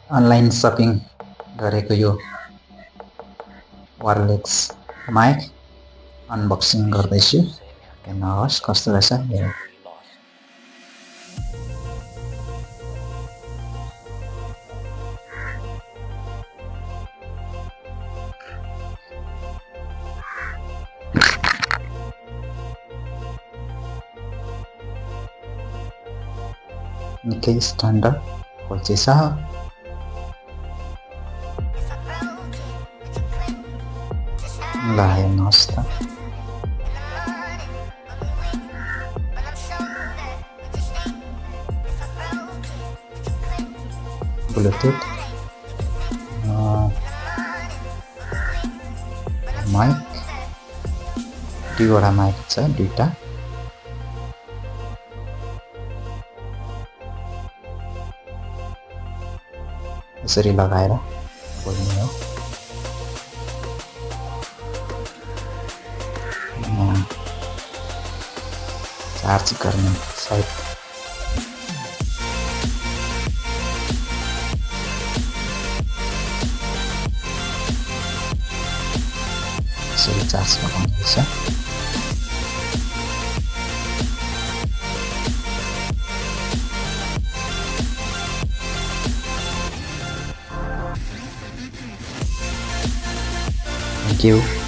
Online shopping गरेको यो wireless mic unboxing गर्दैछु। हेर्नुहोस् कस्तो रहेछ मेरो निकै स्ट्यान्डर्ड खोल्ची छ। ल हेर्नुहोस् त ब्लुटुथ माइक दुईवटा माइक छ, दुईटा यसरी लगाएर बोल्ने हो। चार्ज गर्ने साइड यसरी चार्ज लगाउनुपर्छ। Thank you.